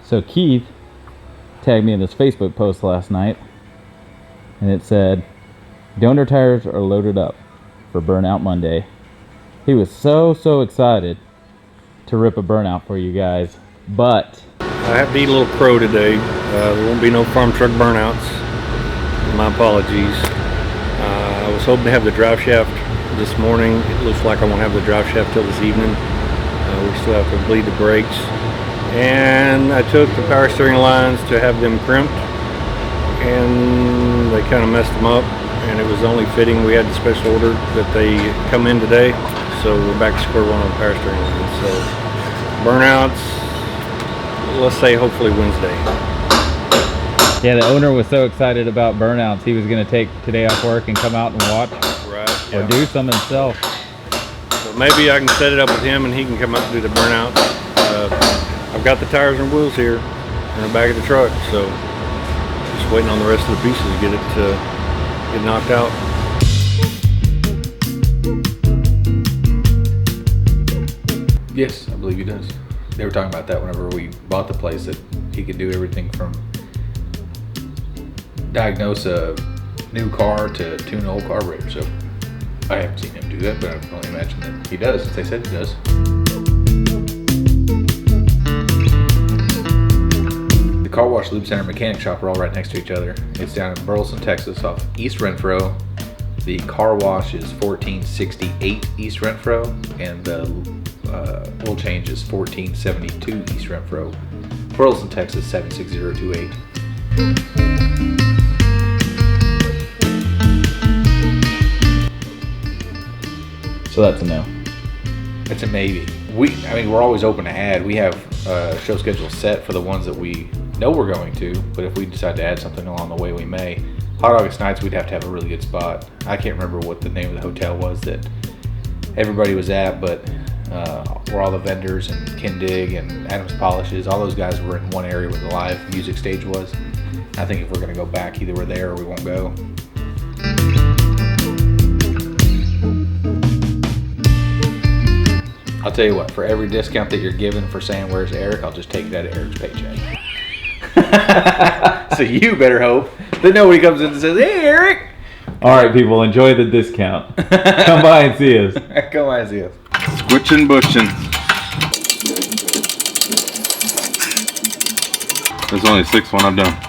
So Keith tagged me in this Facebook post last night, and it said, donor tires are loaded up for Burnout Monday. He was so excited to rip a burnout for you guys, but I have to eat a little crow today. There won't be no farm truck burnouts. My apologies. I was hoping to have the drive shaft this morning. It looks like I won't have the drive shaft till this evening. We still have to bleed the brakes. And I took the power steering lines to have them crimped, and they kind of messed them up, and it was only fitting. We had the special order that they come in today, so we're back to square one on the power steering lines. So burnouts, let's say hopefully Wednesday. yeah, the owner was so excited about burnouts, he was going to take today off work and come out and watch, Right. or do some himself. So maybe I can set it up with him and he can come out and do the burnout. I've got the tires and wheels here in the back of the truck, so just waiting on the rest of the pieces to get knocked out. Yes, I believe he does. They were talking about that whenever we bought the place, that he could do everything from diagnose a new car to tune an old carburetor. So I haven't seen him do that, but I can only imagine that he does, since they said he does. The car wash, lube center, mechanic shop are all right next to each other. It's down in Burleson, Texas, off East Renfro. The car wash is 1468 East Renfro, and the oil change is 1472 East Renfro. Burleson, Texas 76028. So that's a no. It's a maybe. We're always open to add. We have a show schedule set for the ones that we know we're going to, but if we decide to add something along the way, we may. Hot August nights, we'd have to have a really good spot. I can't remember what the name of the hotel was that everybody was at, but where all the vendors and Kindig and Adams Polishes, all those guys were in one area where the live music stage was. I think if we're going to go back, either we're there or we won't go. I'll tell you what, for every discount that you're given for saying where's Eric, I'll just take that at Eric's paycheck. So you better hope that nobody comes in and says, hey, Eric. All right, people, enjoy the discount. Come by and see us. Come by and see us. Switching, bushing. There's only 6 one I've done.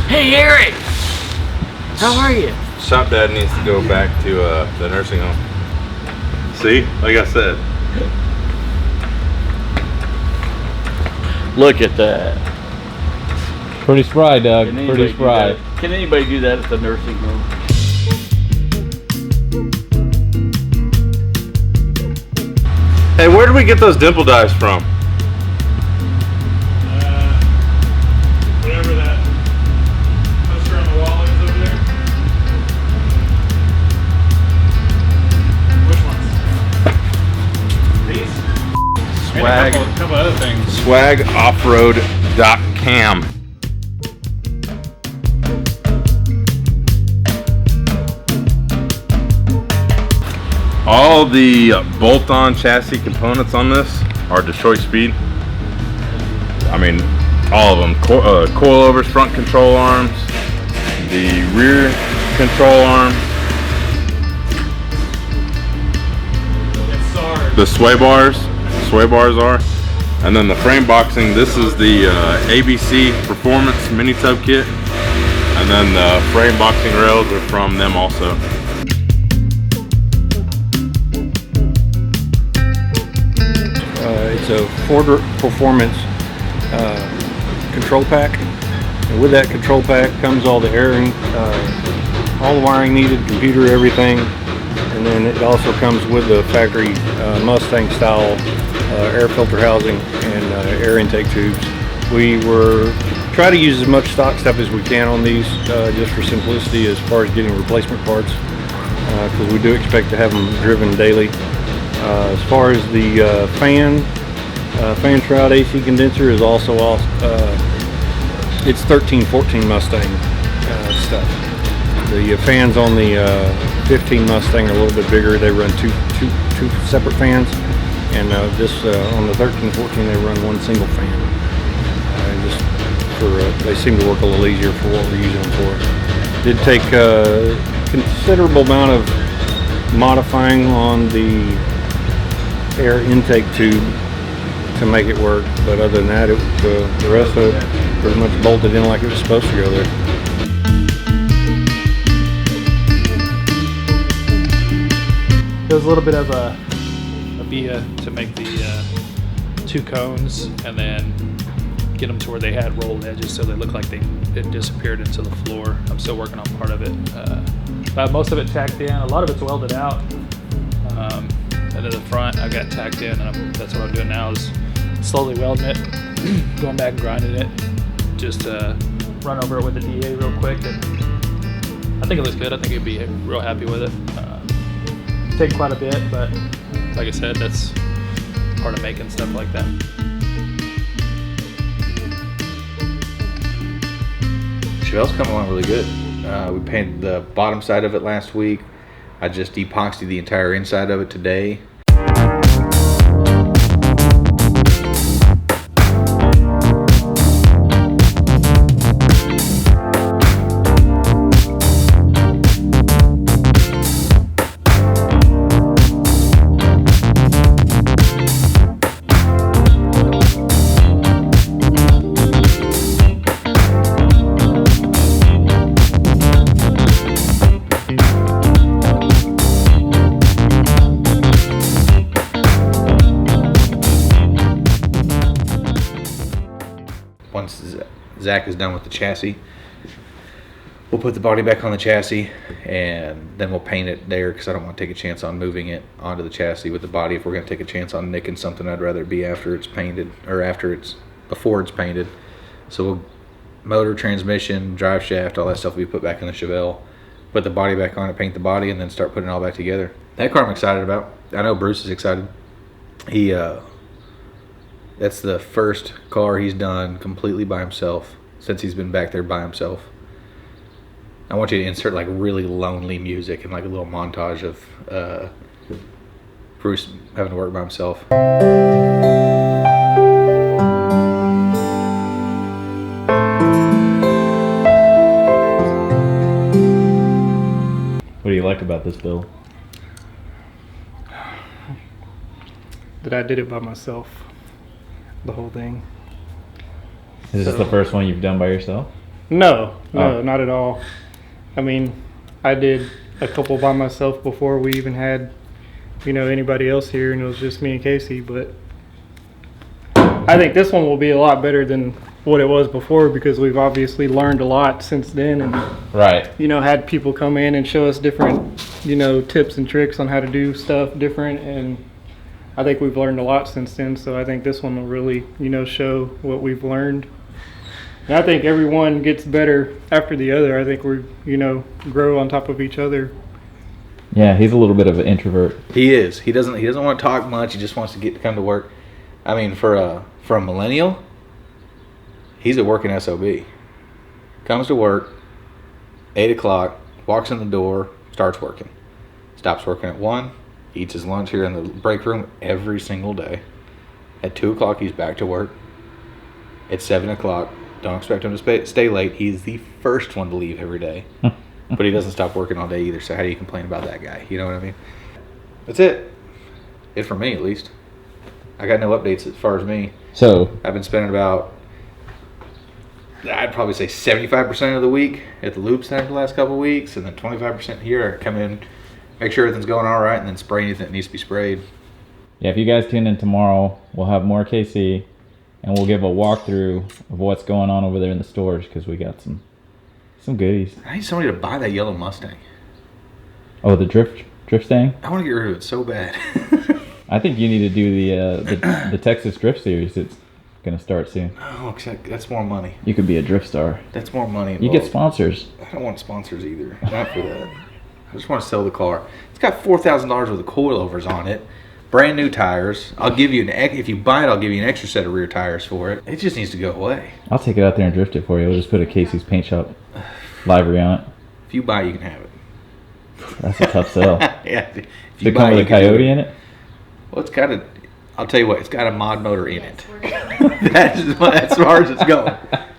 Hey Eric! How are you? Shop dad needs to go back to the nursing home. See? Like I said. Look at that. Pretty spry, Doug. Can anybody Pretty spry. do that? Can anybody do that at the nursing home? Hey, where did we get those dimple dies from? Whatever that poster on the wall is over there. Which ones? Swag. A couple other things. Swagoffroad.cam. All the bolt-on chassis components on this are Detroit Speed. I mean, all of them. Coilovers, front control arms, the rear control arm, the sway bars are, and then the frame boxing. This is the ABC Performance Mini Tub Kit, and then the frame boxing rails are from them also. It's a Ford Performance control pack, and with that control pack comes all the airing, all the wiring needed, computer, everything, and then it also comes with the factory Mustang style air filter housing and air intake tubes. We try to use as much stock stuff as we can on these, just for simplicity as far as getting replacement parts, because we do expect to have them driven daily. As far as the fan shroud AC condenser is also it's 1314 Mustang stuff. The fans on the 15 Mustang are a little bit bigger. They run two separate fans, and this on the 1314 they run one single fan. They seem to work a little easier for what we're using them for. Did take a considerable amount of modifying on the air intake tube to make it work, but other than that, the rest of it pretty much bolted in like it was supposed to go there. It was a little bit of a via to make the two cones and then get them to where they had rolled edges so they looked like it disappeared into the floor. I'm still working on part of it. Most of it tacked in. A lot of it's welded out. And to the front, I've got tacked in, and that's what I'm doing now is slowly welding it, going back and grinding it, just run over it with the DA real quick, and I think it looks good. I think you'd be real happy with it. Take quite a bit, but like I said, that's part of making stuff like that. Chevelle's come along really good. We painted the bottom side of it last week. I just epoxied the entire inside of it today. Once Zach is done with the chassis, we'll put the body back on the chassis, and then we'll paint it there, because I don't want to take a chance on moving it onto the chassis with the body. If we're going to take a chance on nicking something, I'd rather it be after it's painted, or before it's painted. So we'll motor, transmission, drive shaft, all that stuff will be put back in the Chevelle, put the body back on it, paint the body, and then start putting it all back together. That car I'm excited about. I know Bruce is excited. That's the first car he's done completely by himself since he's been back there by himself. I want you to insert like really lonely music and like a little montage of Bruce having to work by himself. What do you like about this build? That I did it by myself, the whole thing. Is this the first one you've done by yourself? No, Oh. not at all. I mean, I did a couple by myself before we even had, anybody else here, and it was just me and Casey, but I think this one will be a lot better than what it was before, because we've obviously learned a lot since then, and Right. had people come in and show us different, tips and tricks on how to do stuff different, and I think we've learned a lot since then, so I think this one will really, show what we've learned. And I think everyone gets better after the other. I think we, grow on top of each other. Yeah, he's a little bit of an introvert. He is. He doesn't want to talk much. He just wants to come to work. I mean, for a millennial, he's a working SOB. Comes to work, 8 o'clock, walks in the door, starts working. Stops working at 1, eats his lunch here in the break room every single day. At 2 o'clock, he's back to work. At 7 o'clock, don't expect him to stay late. He's the first one to leave every day. But he doesn't stop working all day either, so how do you complain about that guy? You know what I mean? That's it. It for me, at least. I got no updates as far as me. So I've been spending about, I'd probably say 75% of the week at the loop center the last couple of weeks, and then 25% here. I come in, make sure everything's going all right, and then spray anything that needs to be sprayed. yeah, if you guys tune in tomorrow, we'll have more KC, and we'll give a walkthrough of what's going on over there in the stores because we got some goodies. I need somebody to buy that yellow Mustang. Oh, the drift thing. I want to get rid of it so bad. I think you need to do the Texas Drift Series. It's gonna start soon. Oh, except that's more money. You could be a drift star. That's more money You involved. get sponsors. I don't want sponsors either. Not for that. I just want to sell the car. It's got $4,000 worth of coilovers on it. Brand new tires. I'll give you if you buy it, I'll give you an extra set of rear tires for it. It just needs to go away. I'll take it out there and drift it for you. We'll just put a Casey's Paint Shop livery on it. If you buy it, you can have it. That's a tough sell. Yeah. If Does you it come with you a can do Coyote in it? Well, it's got a. I'll tell you what. It's got a mod motor in it. That's as far as it's going.